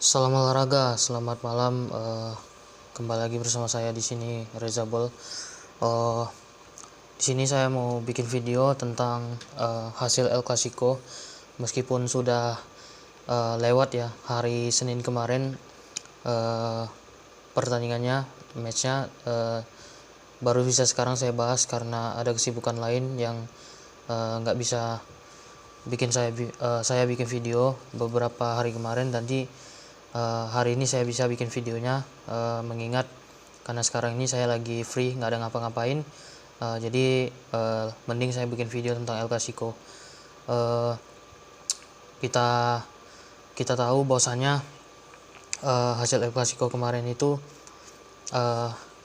Salam olahraga, selamat malam. Kembali lagi bersama saya di sini Reza Bol. Eh, di sini saya mau bikin video tentang hasil El Clasico. Meskipun sudah lewat ya hari Senin kemarin, eh, pertandingannya, matchnya baru bisa sekarang saya bahas karena ada kesibukan lain yang nggak bisa saya bikin video beberapa hari kemarin. Tadi hari ini saya bisa bikin videonya, mengingat karena sekarang ini saya lagi free, nggak ada ngapa-ngapain, jadi mending saya bikin video tentang El Clasico. Uh, kita kita tahu bahwasanya hasil El Clasico kemarin itu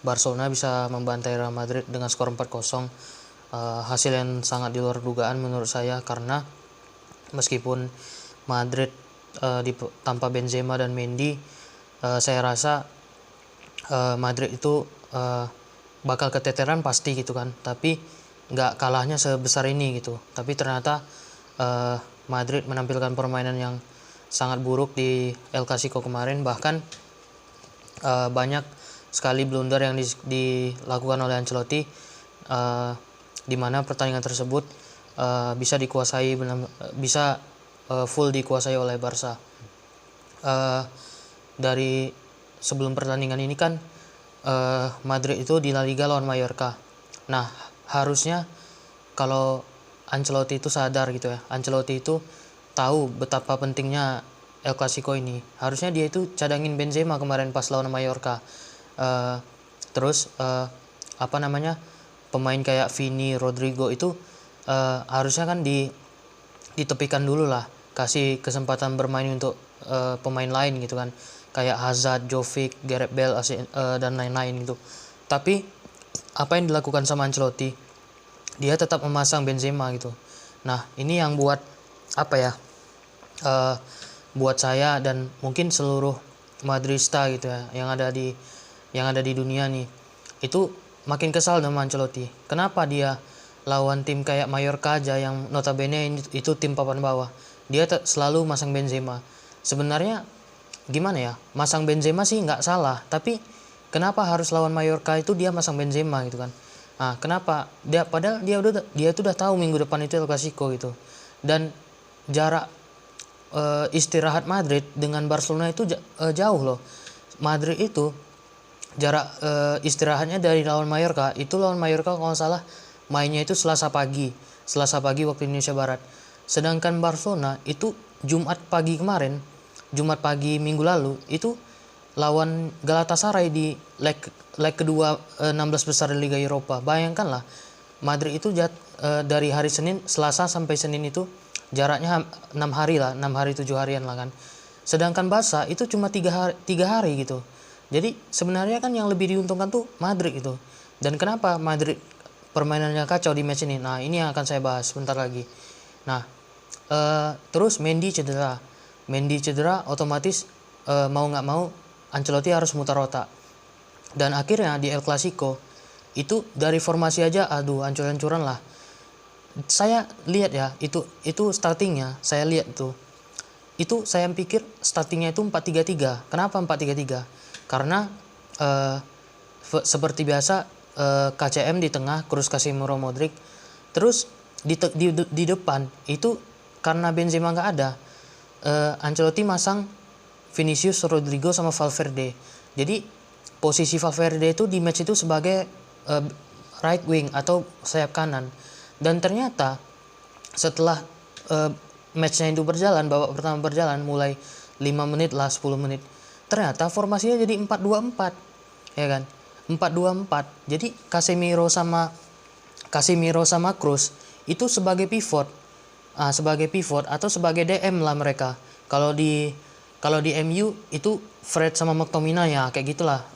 Barcelona bisa membantai Real Madrid dengan skor 4-0. Hasil yang sangat di luar dugaan menurut saya, karena meskipun Madrid tanpa Benzema dan Mendy, saya rasa Madrid itu bakal keteteran pasti gitu kan, tapi nggak kalahnya sebesar ini gitu. Tapi ternyata Madrid menampilkan permainan yang sangat buruk di El Clasico kemarin. Bahkan banyak sekali blunder yang dilakukan oleh Ancelotti, di mana pertandingan tersebut bisa dikuasai, bisa full dikuasai oleh Barca. Dari sebelum pertandingan ini kan Madrid itu di La Liga lawan Mallorca. Nah, harusnya kalau Ancelotti itu sadar gitu ya, Ancelotti itu tahu betapa pentingnya El Clasico ini. Harusnya dia itu cadangin Benzema kemarin pas lawan Mallorca. Terus pemain kayak Vini, Rodrigo itu harusnya kan ditepikan dulu lah, kasih kesempatan bermain untuk pemain lain gitu kan, kayak Hazard, Jovic, Gareth Bale, dan lain-lain gitu. Tapi apa yang dilakukan sama Ancelotti, dia tetap memasang Benzema gitu. Nah, ini yang buat buat saya dan mungkin seluruh Madrista gitu ya, yang ada di dunia nih, itu makin kesal sama Ancelotti. Kenapa dia lawan tim kayak Mallorca aja yang notabene itu tim papan bawah, dia selalu masang Benzema. Sebenarnya gimana ya, masang Benzema sih nggak salah, tapi kenapa harus lawan Mallorca itu dia masang Benzema gitu kan? Nah, kenapa padahal dia tuh udah tahu minggu depan itu El Clasico gitu. Dan jarak istirahat Madrid dengan Barcelona itu jauh loh. Madrid itu jarak istirahatnya dari lawan Mallorca kalau nggak salah mainnya itu Selasa pagi waktu Indonesia Barat. Sedangkan Barcelona itu Jumat pagi minggu lalu itu lawan Galatasaray di leg kedua 16 besar Liga Eropa. Bayangkanlah, Madrid itu dari hari Senin, Selasa sampai Senin itu jaraknya 6 hari lah, 6 hari 7 harian lah kan. Sedangkan Barca itu cuma 3 hari gitu. Jadi sebenarnya kan yang lebih diuntungkan tuh Madrid gitu. Dan kenapa Madrid permainannya kacau di match ini? Nah, ini yang akan saya bahas sebentar lagi. Nah, terus Mendy cedera, otomatis mau nggak mau Ancelotti harus mutar otak. Dan akhirnya di El Clasico itu dari formasi aja ancur-ancuran lah. Saya lihat ya, itu startingnya, saya lihat tuh. Itu saya pikir startingnya itu 4-3-3. Kenapa 4-3-3? Karena seperti biasa, KCM di tengah, Kroos, Casemiro, Modric. Terus di depan itu karena Benzema nggak ada, Ancelotti masang Vinicius, Rodrigo sama Valverde. Jadi posisi Valverde itu di match itu sebagai right wing atau sayap kanan. Dan ternyata setelah matchnya itu babak pertama berjalan, mulai 5 menit lah, 10 menit, ternyata formasinya jadi 4-2-4, ya kan? 4-2-4. Jadi Casemiro sama Kroos itu sebagai pivot atau sebagai DM lah mereka. Kalau di MU itu Fred sama McTominay ya, kayak gitulah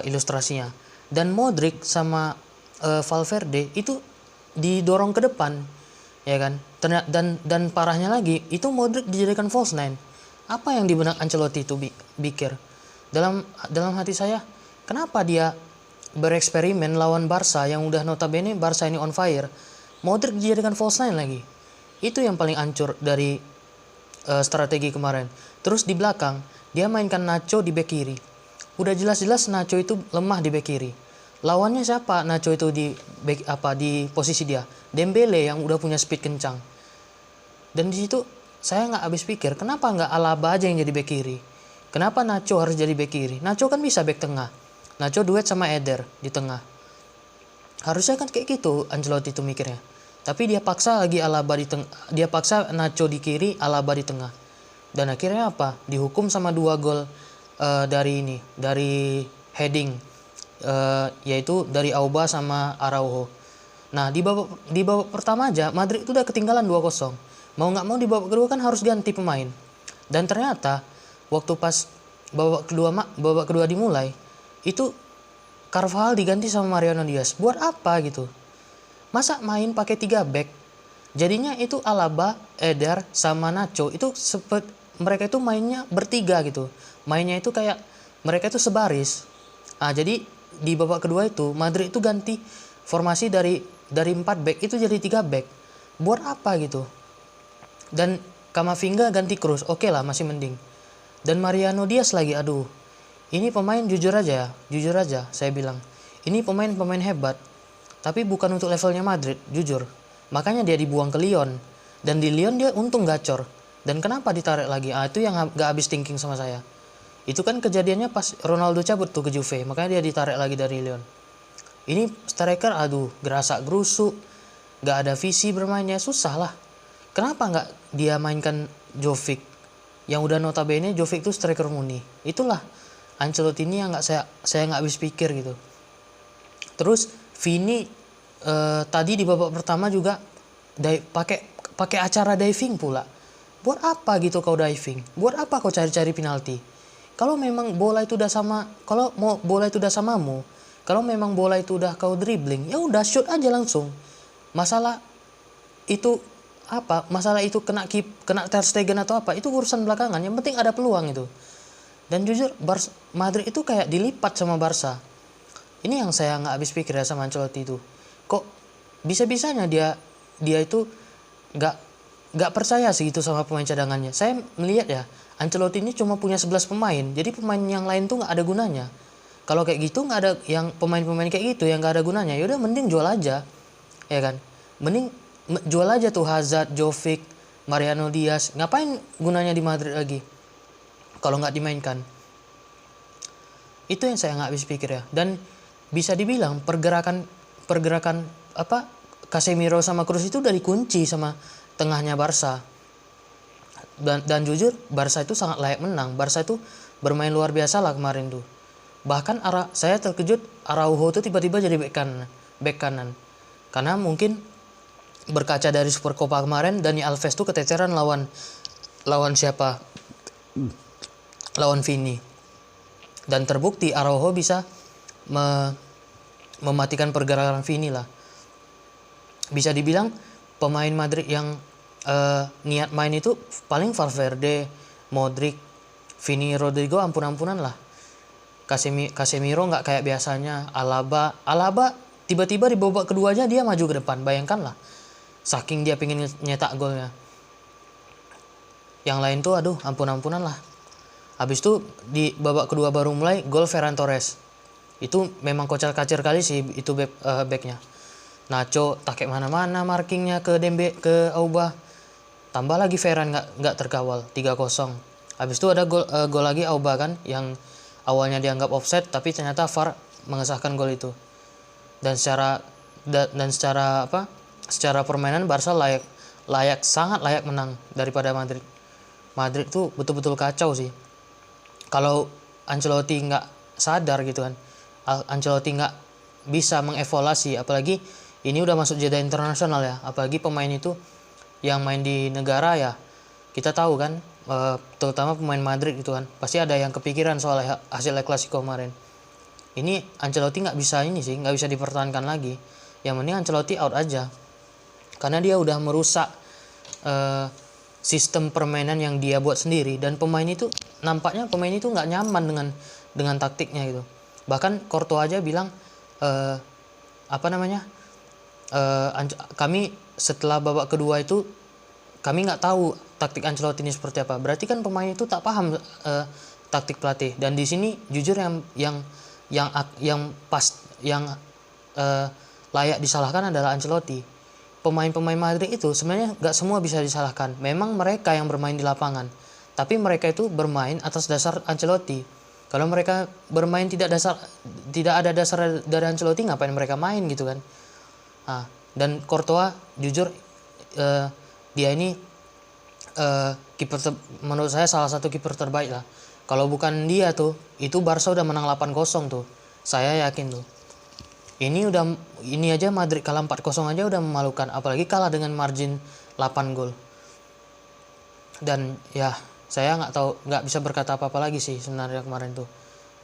ilustrasinya. Dan Modric sama Valverde itu didorong ke depan, ya kan? Dan parahnya lagi, itu Modric dijadikan false nine. Apa yang di benak Ancelotti itu pikir? Dalam hati saya, kenapa dia bereksperimen lawan Barca yang udah notabene Barca ini on fire, Modric dijadikan false nine lagi? Itu yang paling hancur dari strategi kemarin. Terus di belakang dia mainkan Nacho di bek kiri. Udah jelas-jelas Nacho itu lemah di bek kiri. Lawannya siapa Nacho itu di posisi dia? Dembele yang udah punya speed kencang. Dan di situ saya nggak habis pikir, kenapa nggak Alaba aja yang jadi bek kiri? Kenapa Nacho harus jadi bek kiri? Nacho kan bisa bek tengah. Nacho duet sama Eder di tengah. Harusnya kan kayak gitu Ancelotti itu mikirnya. Tapi dia paksa lagi Alaba di tengah, dia paksa Nacho di kiri, Alaba di tengah. Dan akhirnya apa? Dihukum sama 2 gol dari heading, yaitu dari Auba sama Araujo. Nah, di babak pertama aja Madrid itu udah ketinggalan 2-0. Mau nggak mau di babak kedua kan harus ganti pemain. Dan ternyata waktu pas babak kedua dimulai, itu Carvajal diganti sama Mariano Diaz. Buat apa gitu? Masa main pakai 3 back? Jadinya itu Alaba, Eder, sama Nacho itu mereka itu mainnya bertiga gitu. Mainnya itu kayak mereka itu sebaris. Jadi di babak kedua itu Madrid itu ganti formasi dari 4 back itu jadi 3 back. Buat apa gitu? Dan Camavinga ganti Kroos. Oke lah, masih mending. Dan Mariano Diaz lagi, aduh. Ini pemain jujur aja saya bilang. Ini pemain hebat. Tapi bukan untuk levelnya Madrid, jujur. Makanya dia dibuang ke Lyon. Dan di Lyon dia untung gacor. Dan kenapa ditarik lagi? Itu yang gak habis thinking sama saya. Itu kan kejadiannya pas Ronaldo cabut tuh ke Juve. Makanya dia ditarik lagi dari Lyon. Ini striker, aduh, gerasak gerusuk. Gak ada visi bermainnya, susah lah. Kenapa gak dia mainkan Jovic? Yang udah notabene Jovic itu striker murni. Itulah Ancelotti ini yang saya gak habis pikir gitu. Terus Vini tadi di babak pertama juga pakai acara diving pula. Buat apa gitu kau diving? Buat apa kau cari-cari penalti? Kalau memang bola itu udah samamu, kalau memang bola itu udah kau dribbling, ya udah shoot aja langsung. Masalah itu apa? Masalah itu kena Ter Stegen atau apa? Itu urusan belakangan. Yang penting ada peluang itu. Dan jujur Madrid itu kayak dilipat sama Barca. Ini yang saya nggak habis pikir ya sama Ancelotti itu. Kok bisa-bisanya dia itu nggak percaya sih itu sama pemain cadangannya. Saya melihat ya, Ancelotti ini cuma punya 11 pemain. Jadi pemain yang lain tuh nggak ada gunanya. Kalau kayak gitu nggak ada yang pemain-pemain kayak gitu yang nggak ada gunanya. Yaudah mending jual aja, ya kan? Mending jual aja tuh Hazard, Jovic, Mariano Diaz. Ngapain gunanya di Madrid lagi? Kalau nggak dimainkan. Itu yang saya nggak habis pikir ya. Dan bisa dibilang pergerakan Casemiro sama Kroos itu udah dikunci sama tengahnya Barca. Dan jujur Barca itu sangat layak menang. Barca itu bermain luar biasa lah kemarin tuh. Bahkan saya terkejut Araujo itu tiba-tiba jadi bek kanan. Karena mungkin berkaca dari Super Copa kemarin, Dani Alves tuh keteteran lawan siapa? Lawan Vini. Dan terbukti Araujo bisa mematikan pergerakan Vini lah. Bisa dibilang pemain Madrid yang niat main itu paling Valverde, Modric, Vini, Rodrigo ampun-ampunan lah. Casemiro nggak kayak biasanya. Alaba tiba-tiba di babak kedua aja dia maju ke depan. Bayangkan lah, saking dia pengen nyetak golnya. Yang lain tuh aduh ampun-ampunan lah. Habis itu di babak kedua baru mulai gol Ferran Torres. Itu memang kocar-kacir kali sih itu backnya. Nacho tak kayak mana-mana markingnya ke Auba. Tambah lagi Ferran nggak terkawal 3-0. Habis itu ada gol lagi Auba kan yang awalnya dianggap offside tapi ternyata VAR mengesahkan gol itu. Dan secara permainan Barca sangat layak menang daripada Madrid. Madrid tuh betul-betul kacau sih. Kalau Ancelotti nggak sadar gitu kan, Ancelotti nggak bisa mengevaluasi, apalagi ini udah masuk jeda internasional ya, apalagi pemain itu yang main di negara ya, kita tahu kan, terutama pemain Madrid gitu kan, pasti ada yang kepikiran soal hasil El Clasico kemarin. Ini Ancelotti nggak bisa dipertahankan lagi. Yang penting Ancelotti out aja, karena dia udah merusak sistem permainan yang dia buat sendiri, dan nampaknya pemain itu nggak nyaman dengan taktiknya gitu. Bahkan Courtois aja bilang kami setelah babak kedua itu kami nggak tahu taktik Ancelotti ini seperti apa. Berarti kan pemain itu tak paham taktik pelatih. Dan di sini jujur yang layak disalahkan adalah Ancelotti. Pemain-pemain Madrid itu sebenarnya nggak semua bisa disalahkan. Memang mereka yang bermain di lapangan, tapi mereka itu bermain atas dasar Ancelotti. Kalau mereka bermain tidak ada dasar dari Ancelotti, ngapain mereka main gitu kan? Nah, dan Courtois jujur dia ini menurut saya salah satu kiper terbaik lah. Kalau bukan dia tuh, itu Barca udah menang 8-0 tuh. Saya yakin tuh. Ini aja Madrid kalah 4-0 aja udah memalukan, apalagi kalah dengan margin 8 gol. Dan ya saya nggak bisa berkata apa-apa lagi sih sebenarnya kemarin tuh.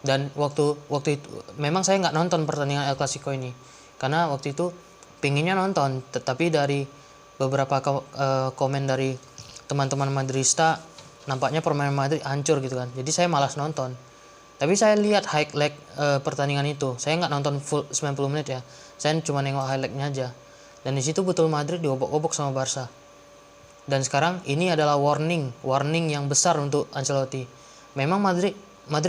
Dan waktu itu memang saya nggak nonton pertandingan El Clasico ini, karena waktu itu pinginnya nonton, tetapi dari beberapa komen dari teman-teman Madrista, nampaknya permainan Madrid hancur gitu kan. Jadi saya malas nonton. Tapi saya lihat highlight pertandingan itu. Saya nggak nonton full 90 menit ya. Saya cuma nengok highlightnya aja. Dan di situ betul Madrid diobok-obok sama Barca. Dan sekarang ini adalah warning yang besar untuk Ancelotti. Memang Madrid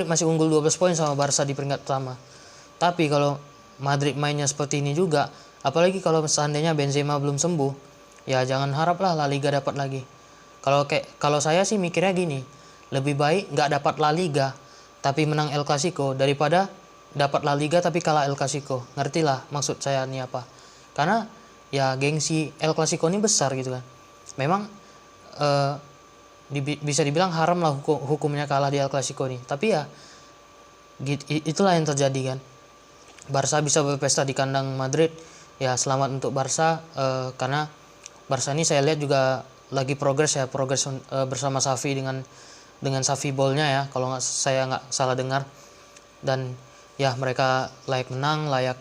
masih unggul 12 poin sama Barca di peringkat pertama. Tapi kalau Madrid mainnya seperti ini juga, apalagi kalau seandainya Benzema belum sembuh, ya jangan haraplah La Liga dapat lagi. Kalau saya sih mikirnya gini, lebih baik nggak dapat La Liga tapi menang El Clasico daripada dapat La Liga tapi kalah El Clasico. Ngertilah maksud saya ini apa? Karena ya gengsi El Clasico ini besar gitu kan. Memang bisa dibilang haram lah hukumnya kalah di El Clasico ini. Tapi ya itulah yang terjadi kan. Barca bisa berpesta di kandang Madrid. Ya selamat untuk Barca, karena Barca ini saya lihat juga lagi progres bersama Xavi dengan Xavi Ball-nya ya, kalau saya nggak salah dengar. Dan ya mereka layak menang, layak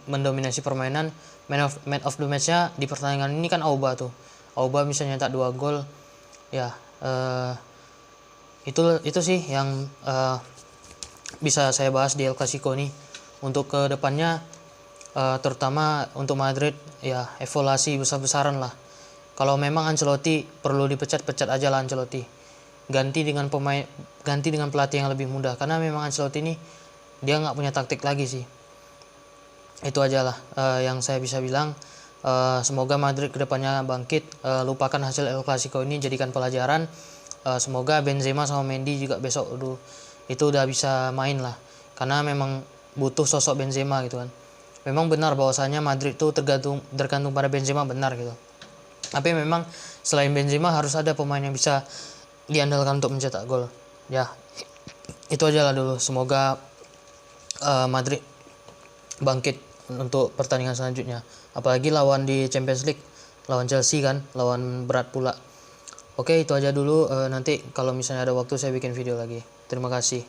mendominasi permainan. Man of the match-nya di pertandingan ini kan Auba tuh. Auba bisa nyetak 2 gol. Ya itu sih yang bisa saya bahas di El Clasico ini. Untuk ke depannya, terutama untuk Madrid, ya evaluasi besar-besaran lah. Kalau memang Ancelotti perlu dipecat aja lah Ancelotti. Ganti dengan pelatih yang lebih mudah, karena memang Ancelotti ini dia nggak punya taktik lagi sih. Itu aja lah yang saya bisa bilang. Semoga Madrid kedepannya bangkit, lupakan hasil El Clasico ini, jadikan pelajaran. Semoga Benzema sama Mendy juga besok itu udah bisa main lah, karena memang butuh sosok Benzema gitu kan. Memang benar bahwasanya Madrid itu tergantung pada Benzema, benar gitu. Tapi memang selain Benzema harus ada pemain yang bisa diandalkan untuk mencetak gol. Ya itu aja lah dulu. Semoga Madrid bangkit untuk pertandingan selanjutnya, apalagi lawan di Champions League, lawan Chelsea kan, lawan berat pula. Oke, itu aja dulu. Nanti kalau misalnya ada waktu saya bikin video lagi. Terima kasih.